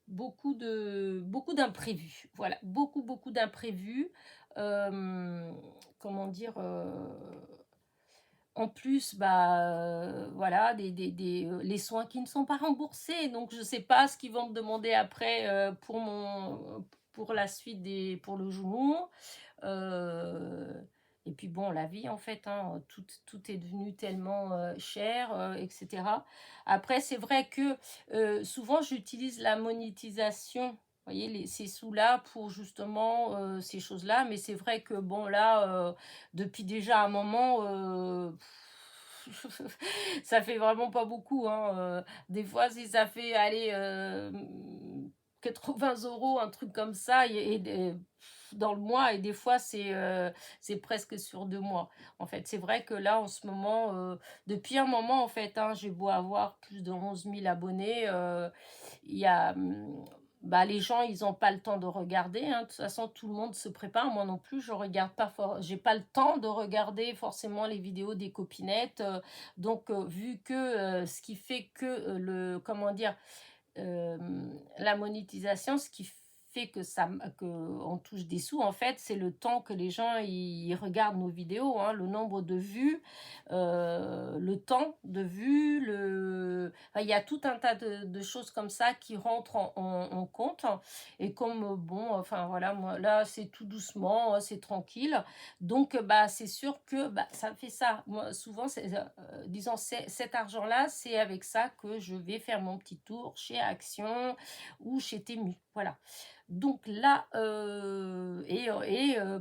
beaucoup d'imprévus, voilà, beaucoup d'imprévus, comment dire, en plus, bah, voilà, les soins qui ne sont pas remboursés, donc je ne sais pas ce qu'ils vont me demander après pour la suite pour le genou. Et puis bon, la vie en fait, hein, tout est devenu tellement cher, etc. Après, c'est vrai que souvent j'utilise la monétisation, vous voyez, ces sous-là pour justement ces choses-là. Mais c'est vrai que bon, là, depuis déjà un moment, ça fait vraiment pas beaucoup. Hein, des fois, si ça fait, aller 80 €, un truc comme ça, dans le mois, et des fois c'est presque sur 2 mois. En fait, c'est vrai que là en ce moment, depuis un moment en fait, hein, j'ai beau avoir plus de 11 000 abonnés, il y a bah, les gens ils n'ont pas le temps de regarder. Hein. De toute façon, tout le monde se prépare. Moi non plus, je regarde pas j'ai pas le temps de regarder forcément les vidéos des copinettes. Donc, vu que ce qui fait que comment dire, euh, la monétisation, ce qui fait que on touche des sous, en fait, c'est le temps que les gens ils regardent nos vidéos, hein, le nombre de vues, le temps de vue, enfin, il y a tout un tas de choses comme ça qui rentrent en compte. Et comme, bon, enfin voilà, moi là, c'est tout doucement, c'est tranquille. Donc, bah, c'est sûr que bah, ça fait ça. Moi, souvent, disons, cet argent-là, c'est avec ça que je vais faire mon petit tour chez Action ou chez Temu. Voilà. Donc là,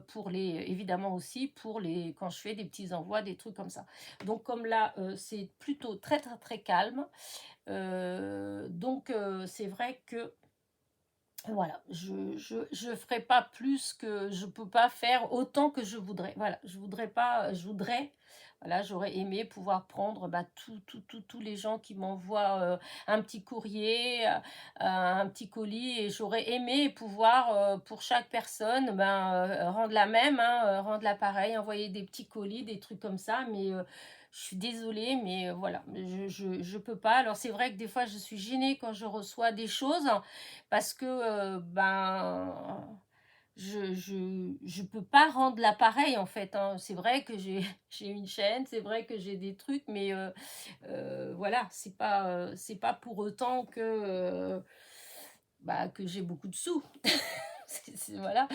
pour évidemment aussi pour quand je fais des petits envois, des trucs comme ça. Donc comme là, c'est plutôt très calme. Donc c'est vrai que Voilà, je ferai pas plus que je peux pas faire autant que je voudrais. Voilà, je voudrais pas, je voudrais, voilà, j'aurais aimé pouvoir prendre bah, tous les gens qui m'envoient un petit courrier, un petit colis, et j'aurais aimé pouvoir, pour chaque personne, ben, rendre la même, hein, rendre l'appareil, envoyer des petits colis, des trucs comme ça, mais je suis désolée, mais voilà, je peux pas. Alors c'est vrai que des fois, je suis gênée quand je reçois des choses, parce que, ben, je peux pas rendre l'appareil en fait, hein. C'est vrai que j'ai j'ai une chaîne, c'est vrai que j'ai des trucs, mais voilà, c'est pas pour autant que, bah, que j'ai beaucoup de sous. Voilà.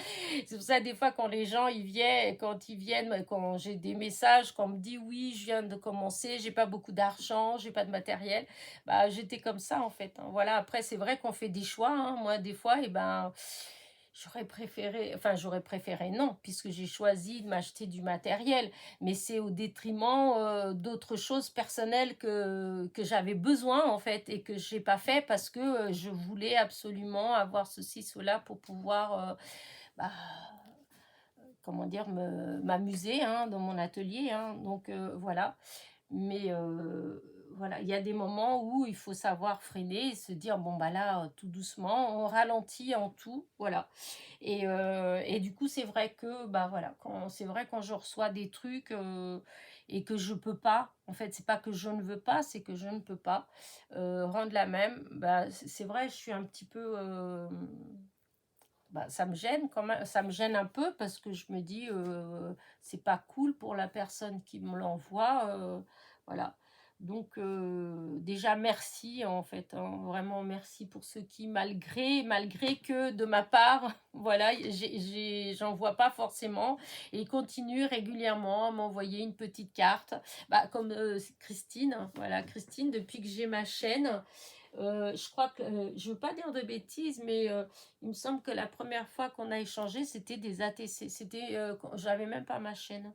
C'est pour ça des fois quand ils viennent, quand j'ai des messages, quand on me dit: «Oui, je viens de commencer, j'ai pas beaucoup d'argent, j'ai pas de matériel», bah, j'étais comme ça en fait, hein. Voilà, après c'est vrai qu'on fait des choix, hein. Moi des fois et ben, j'aurais préféré non, puisque j'ai choisi de m'acheter du matériel, mais c'est au détriment, d'autres choses personnelles que j'avais besoin en fait et que j'ai pas fait parce que, je voulais absolument avoir ceci, cela pour pouvoir, bah, comment dire? M'amuser, hein, dans mon atelier, hein, donc voilà. Mais voilà, il y a des moments où il faut savoir freiner et se dire: «Bon, bah, là, tout doucement, on ralentit en tout», voilà. Et du coup, c'est vrai que, bah, voilà, quand je reçois des trucs, et que je peux pas, en fait, c'est pas que je ne veux pas, c'est que je ne peux pas, rendre la même, bah, c'est vrai, je suis un petit peu, bah, ça me gêne quand même, ça me gêne un peu parce que je me dis, c'est pas cool pour la personne qui me l'envoie, voilà. Donc déjà merci en fait, hein, vraiment merci pour ceux qui malgré que de ma part, voilà, j'en vois pas forcément et ils continuent régulièrement à m'envoyer une petite carte. Bah, comme, Christine, hein, voilà, Christine depuis que j'ai ma chaîne, je crois que, je veux pas dire de bêtises, mais il me semble que la première fois qu'on a échangé, c'était des ATC. C'était, quand j'avais même pas ma chaîne.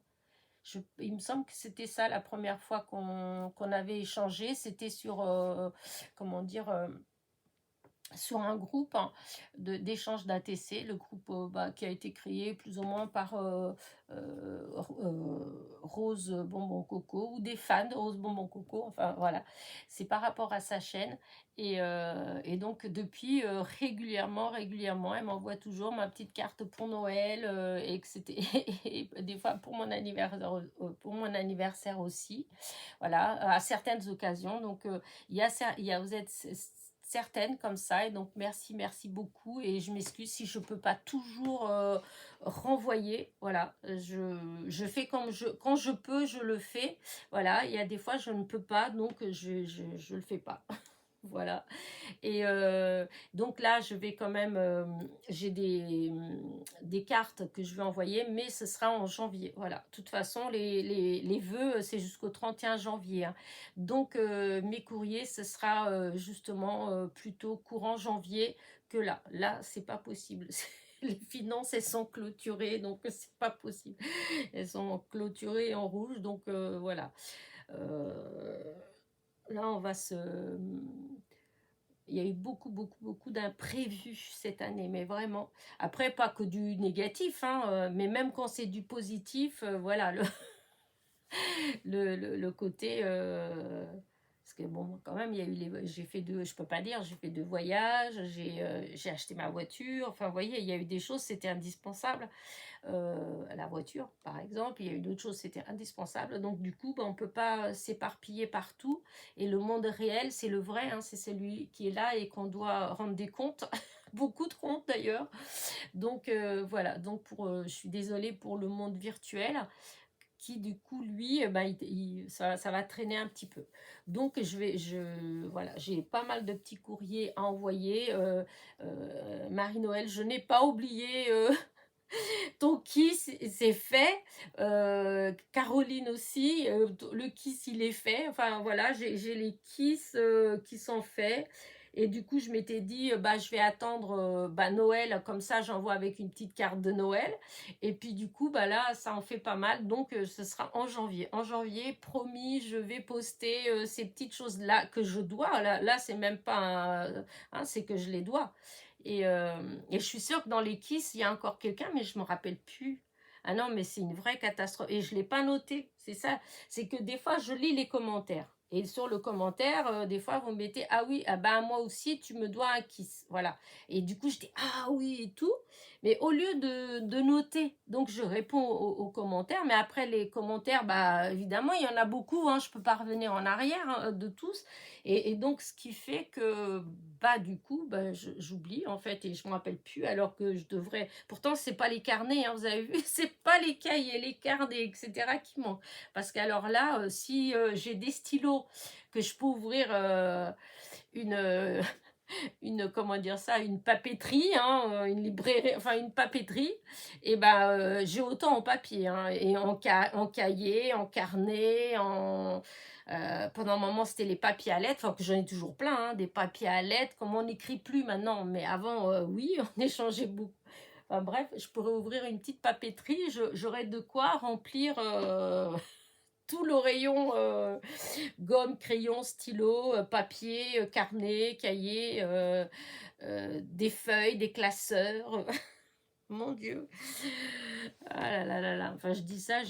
Il me semble que c'était ça la première fois qu'on avait échangé. C'était sur, comment dire, sur un groupe, hein, d'échange d'ATC, le groupe bah, qui a été créé plus ou moins par Rose Bonbon Coco ou des fans de Rose Bonbon Coco, enfin voilà, c'est par rapport à sa chaîne. Et donc depuis, régulièrement, elle m'envoie toujours ma petite carte pour Noël, et que c'était et des fois pour mon anniversaire aussi, voilà, à certaines occasions. Donc il y a vous êtes certaines comme ça, et donc merci beaucoup, et je m'excuse si je peux pas toujours renvoyer, voilà, je fais comme quand je peux, je le fais, voilà, il y a des fois je ne peux pas, donc je le fais pas. Voilà. Et donc là, je vais quand même, j'ai des cartes que je vais envoyer, mais ce sera en janvier. Voilà. De toute façon, les vœux, c'est jusqu'au 31 janvier, hein. Donc, mes courriers, ce sera justement plutôt courant janvier que là. Là, c'est pas possible. Les finances, elles sont clôturées, donc c'est pas possible. Elles sont clôturées en rouge, donc voilà. Euh, Là, on va se il y a eu beaucoup d'imprévus cette année, mais vraiment. Après, pas que du négatif, hein, mais même quand c'est du positif, voilà, le côté. Parce que bon, quand même, il y a eu j'ai fait deux, je peux pas dire, j'ai fait deux voyages, j'ai acheté ma voiture, enfin, vous voyez, il y a eu des choses, c'était indispensable. La voiture, par exemple. Il y a eu d'autres choses, c'était indispensable. Donc, du coup, ben, on ne peut pas s'éparpiller partout. Et le monde réel, c'est le vrai, hein, c'est celui qui est là et qu'on doit rendre des comptes. Beaucoup de comptes d'ailleurs. Donc, voilà. Donc, je suis désolée pour le monde virtuel qui du coup lui bah, ça va traîner un petit peu, donc voilà, j'ai pas mal de petits courriers à envoyer. Marie-Noël, je n'ai pas oublié ton kiss, c'est fait. Caroline aussi, le kiss, il est fait. Enfin, voilà, j'ai les kiss qui sont faits. Et du coup, je m'étais dit, bah, je vais attendre bah, Noël, comme ça, j'envoie avec une petite carte de Noël. Et puis, du coup, bah, là, ça en fait pas mal. Donc, ce sera en janvier. En janvier, promis, je vais poster ces petites choses-là que je dois. Là c'est même pas hein, c'est que je les dois. Et je suis sûre que dans les Kiss, il y a encore quelqu'un, mais je ne me rappelle plus. Ah non, mais c'est une vraie catastrophe. Et je ne l'ai pas noté. C'est ça. C'est que des fois, je lis les commentaires. Et sur le commentaire, des fois, vous mettez, ah oui, ah ben moi aussi, tu me dois un kiss. Voilà. Et du coup, je dis, ah oui, et tout. Mais au lieu de noter, donc je réponds aux commentaires. Mais après, les commentaires, bah, évidemment, il y en a beaucoup. Hein, je ne peux pas revenir en arrière de tous. Et donc, ce qui fait que, bah, du coup, bah, j'oublie, en fait, et je ne me rappelle plus, alors que je devrais... Pourtant, c'est pas les carnets, hein, vous avez vu, c'est pas les cahiers, les carnets, etc. qui manquent. Parce qu'alors là, si j'ai des stylos que je peux ouvrir une... comment dire ça, une papeterie, hein, une librairie, enfin une papeterie, et ben j'ai autant en papier, hein, et en cahier, en carnet, pendant un moment c'était les papiers à lettres, enfin que j'en ai toujours plein, hein, des papiers à lettres, comme on n'écrit plus maintenant, mais avant oui, on échangeait beaucoup. Enfin, bref, je pourrais ouvrir une petite papeterie, j'aurais de quoi remplir tout le rayon gomme, crayon, stylo, papier, carnet, cahier, des feuilles, des classeurs. Mon Dieu. Ah là là là là. Enfin, je dis ça,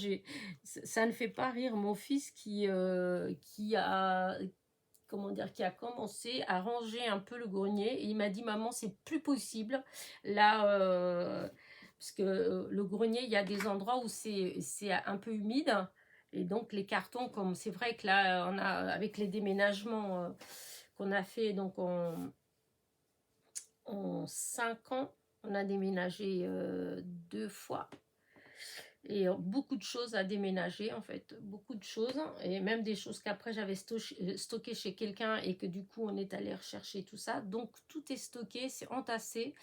ça ne fait pas rire mon fils qui a, comment dire, qui a commencé à ranger un peu le grenier. Et il m'a dit, maman, c'est plus possible. Là, parce que le grenier, il y a des endroits où c'est un peu humide. Et donc, les cartons, comme c'est vrai que là, on a, avec les déménagements qu'on a fait, donc en 5 ans, on a déménagé 2 fois. Et beaucoup de choses à déménager, en fait, beaucoup de choses, et même des choses qu'après j'avais stocké chez quelqu'un et que du coup on est allé rechercher tout ça. Donc tout est stocké, c'est entassé,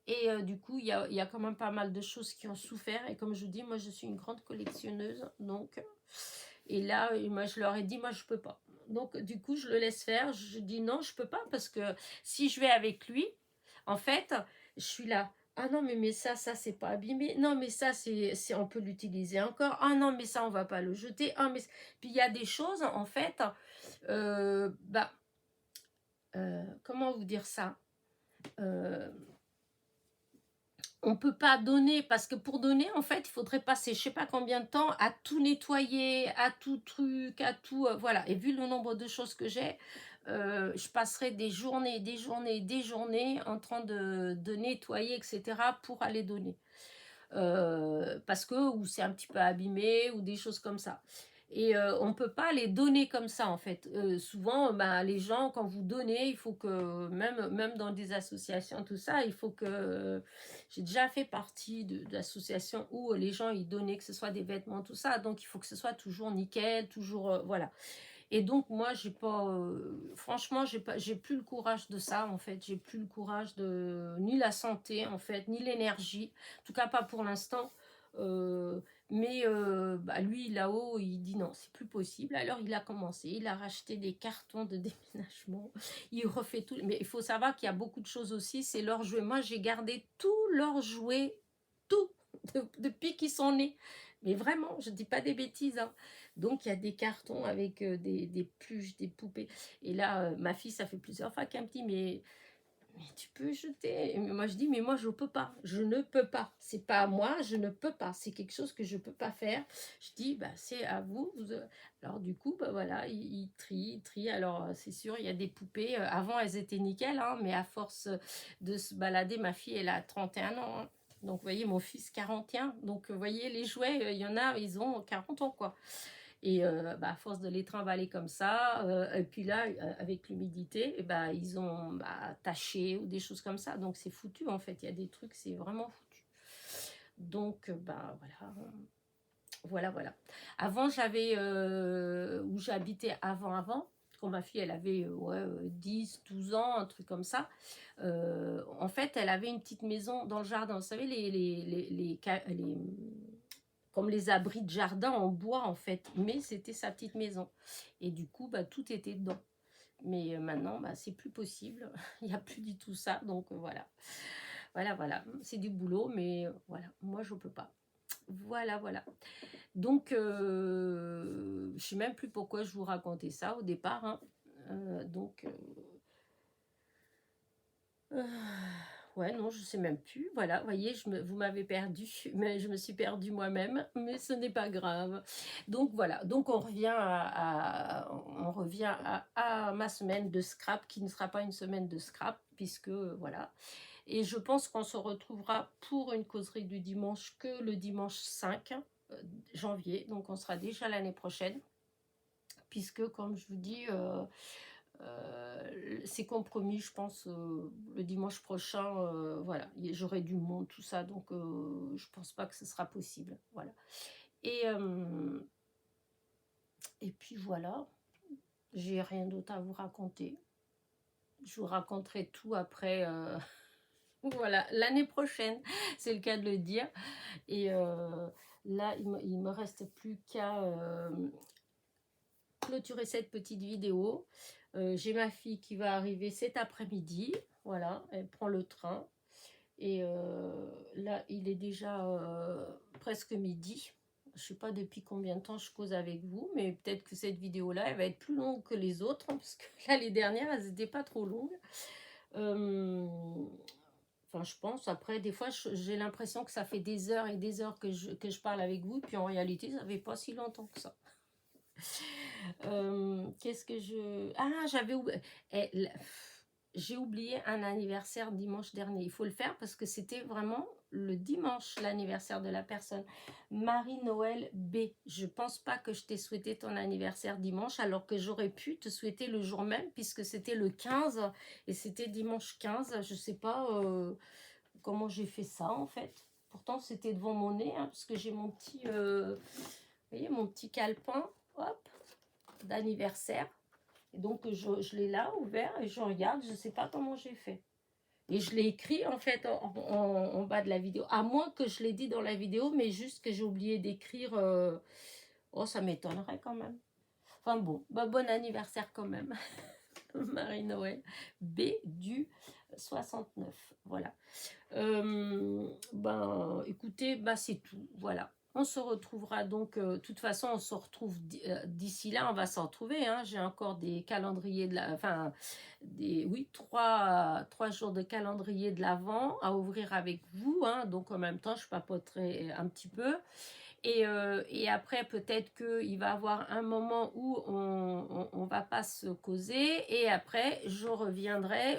et du coup il y a quand même pas mal de choses qui ont souffert. Et comme je vous dis, moi je suis une grande collectionneuse, donc, et là moi je leur ai dit, moi je peux pas. Donc du coup je le laisse faire, je dis non, je peux pas, parce que si je vais avec lui, en fait, je suis là. Ah non, mais ça, c'est pas abîmé. Non, mais ça, on peut l'utiliser encore. Ah non, mais ça, on va pas le jeter. Ah, mais... Puis il y a des choses, en fait, bah, comment vous dire ça, on peut pas donner, parce que pour donner, en fait, il faudrait passer je sais pas combien de temps à tout nettoyer, à tout truc, à tout, voilà. Et vu le nombre de choses que j'ai, je passerai des journées, des journées, des journées en train de nettoyer, etc. pour aller donner. Parce que ou c'est un petit peu abîmé ou des choses comme ça. Et on ne peut pas les donner comme ça, en fait. Souvent, bah, les gens, quand vous donnez, il faut que, même dans des associations, tout ça, il faut que... J'ai déjà fait partie d'associations où les gens, ils donnaient, que ce soit des vêtements, tout ça. Donc, il faut que ce soit toujours nickel, toujours... voilà. Et donc, moi, j'ai pas... franchement, j'ai plus le courage de ça, en fait. J'ai plus le courage de... Ni la santé, en fait, ni l'énergie. En tout cas, pas pour l'instant. Mais bah, lui, là-haut, il dit non, c'est plus possible. Alors, il a commencé. Il a racheté des cartons de déménagement. Il refait tout. Mais il faut savoir qu'il y a beaucoup de choses aussi. C'est leurs jouets. Moi, j'ai gardé tous leurs jouets. Tout. Depuis qu'ils sont nés. Mais vraiment, je ne dis pas des bêtises, hein. Donc, il y a des cartons avec des pluches, des poupées. Et là, ma fille, ça fait plusieurs fois qu'elle me dit, mais tu peux jeter. Et moi, je dis, mais moi, je ne peux pas. Je ne peux pas. C'est pas à moi, je ne peux pas. C'est quelque chose que je ne peux pas faire. Je dis, bah, c'est à vous. Alors, du coup, bah, voilà, il trie. Alors, c'est sûr, il y a des poupées. Avant, elles étaient nickel, hein, mais à force de se balader, ma fille, elle a 31 ans. Hein. Donc, vous voyez, mon fils, 41. Donc, vous voyez, les jouets, il y en a, ils ont 40 ans, quoi. Et bah, à force de les trimballer comme ça, et puis là, avec l'humidité, et bah, ils ont taché ou des choses comme ça. Donc, c'est foutu, en fait. Il y a des trucs, c'est vraiment foutu. Donc, bah, voilà. Avant, j'avais, où j'habitais avant, quand ma fille, elle avait 10, 12 ans, un truc comme ça. En fait, elle avait une petite maison dans le jardin. Vous savez, comme les abris de jardin en bois, en fait. Mais c'était sa petite maison. Et du coup, bah, tout était dedans. Mais maintenant, bah, c'est plus possible. Il n'y a plus du tout ça. Donc, voilà. Voilà. C'est du boulot, mais voilà. Moi, je ne peux pas. Voilà. Donc, je ne sais même plus pourquoi je vous racontais ça au départ. Hein. Donc, Ouais, non, je sais même plus. Voilà, vous voyez, vous m'avez perdu, mais je me suis perdue moi-même, mais ce n'est pas grave. Donc voilà, donc on revient on revient à ma semaine de scrap, qui ne sera pas une semaine de scrap, puisque voilà. Et je pense qu'on se retrouvera pour une causerie du dimanche que le dimanche 5 janvier, donc on sera déjà l'année prochaine, puisque comme je vous dis, c'est compromis, je pense, le dimanche prochain, voilà, j'aurai du monde, tout ça, donc je pense pas que ce sera possible, voilà. Et, et puis voilà, j'ai rien d'autre à vous raconter. Je vous raconterai tout après, voilà, l'année prochaine, c'est le cas de le dire. Et là, il me reste plus qu'à clôturer cette petite vidéo. J'ai ma fille qui va arriver cet après-midi. Voilà, elle prend le train. Et là, il est déjà presque midi. Je ne sais pas depuis combien de temps je cause avec vous, mais peut-être que cette vidéo-là, elle va être plus longue que les autres, hein, parce que là, les dernières, elles n'étaient pas trop longues. Enfin, je pense. Après, des fois, j'ai l'impression que ça fait des heures et des heures que je parle avec vous, puis en réalité, ça fait pas si longtemps que ça. Qu'est-ce que je... Ah, j'avais oublié... J'ai oublié un anniversaire dimanche dernier. Il faut le faire parce que c'était vraiment le dimanche, l'anniversaire de la personne. Marie-Noël B. Je pense pas que je t'ai souhaité ton anniversaire dimanche, alors que j'aurais pu te souhaiter le jour même, puisque c'était le 15 et c'était dimanche 15. Je sais pas comment j'ai fait ça, en fait. Pourtant, c'était devant mon nez, hein, parce que j'ai mon petit... vous voyez, mon petit calepin, hop, d'anniversaire. Et donc, je l'ai là, ouvert, et je regarde, je ne sais pas comment j'ai fait. Et je l'ai écrit, en fait, en bas de la vidéo. À moins que je l'ai dit dans la vidéo, mais juste que j'ai oublié d'écrire. Oh, ça m'étonnerait quand même. Enfin bon, bah, bon anniversaire quand même. Marie-Noël B du 69. Voilà. Ben, écoutez, bah, c'est tout. Voilà. On se retrouvera donc, de toute façon, on se retrouve d'ici là, on va s'en retrouver. Hein. J'ai encore des calendriers de la... Enfin, oui, trois jours de calendrier de l'Avent à ouvrir avec vous. Hein. Donc, en même temps, je papoterai un petit peu. Et après, peut-être qu'il va y avoir un moment où on va pas se causer. Et après, je reviendrai...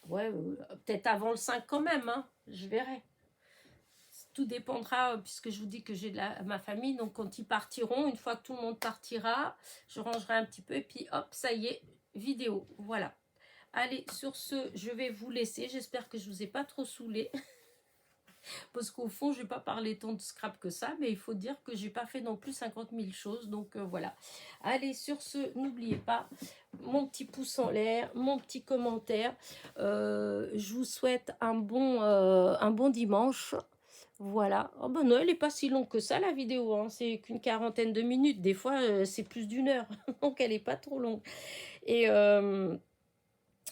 ouais, peut-être avant le 5 quand même, hein, je verrai. Tout dépendra, puisque je vous dis que j'ai ma famille, donc quand ils partiront, une fois que tout le monde partira, je rangerai un petit peu, et puis hop, ça y est, vidéo, voilà. Allez, sur ce, je vais vous laisser, j'espère que je vous ai pas trop saoulé, parce qu'au fond, je vais pas parler tant de scrap que ça, mais il faut dire que j'ai pas fait non plus 50 000 choses, donc voilà. Allez, sur ce, n'oubliez pas, mon petit pouce en l'air, mon petit commentaire. Je vous souhaite un bon dimanche. Voilà. Oh ben non, elle n'est pas si longue que ça, la vidéo. Hein. C'est qu'une quarantaine de minutes. Des fois, c'est plus d'une heure. Donc, elle n'est pas trop longue. Et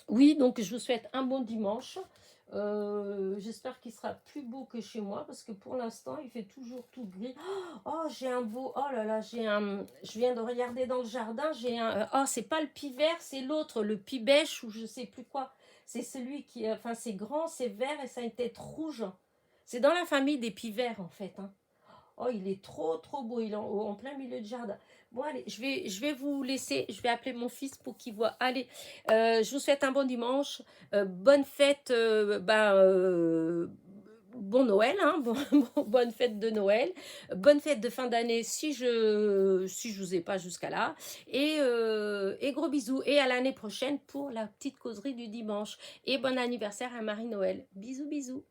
oui, donc je vous souhaite un bon dimanche. J'espère qu'il sera plus beau que chez moi, parce que pour l'instant, il fait toujours tout gris. Oh, j'ai un beau... Oh là là, je viens de regarder dans le jardin. J'ai un... Oh, c'est pas le pis vert, c'est l'autre, le pis beige, ou je sais plus quoi. C'est celui qui... Enfin, c'est grand, c'est vert, et ça a une tête rouge. C'est dans la famille des pis verts, en fait. Hein. Oh, il est trop, trop beau. Il est en plein milieu de jardin. Bon, allez, je vais vous laisser. Je vais appeler mon fils pour qu'il voit. Allez, je vous souhaite un bon dimanche. Bonne fête. Bon Noël, hein, bonne fête de Noël. Bonne fête de fin d'année si je vous ai pas jusqu'à là. Et gros bisous. Et à l'année prochaine pour la petite causerie du dimanche. Et bon anniversaire à Marie-Noël. Bisous, bisous.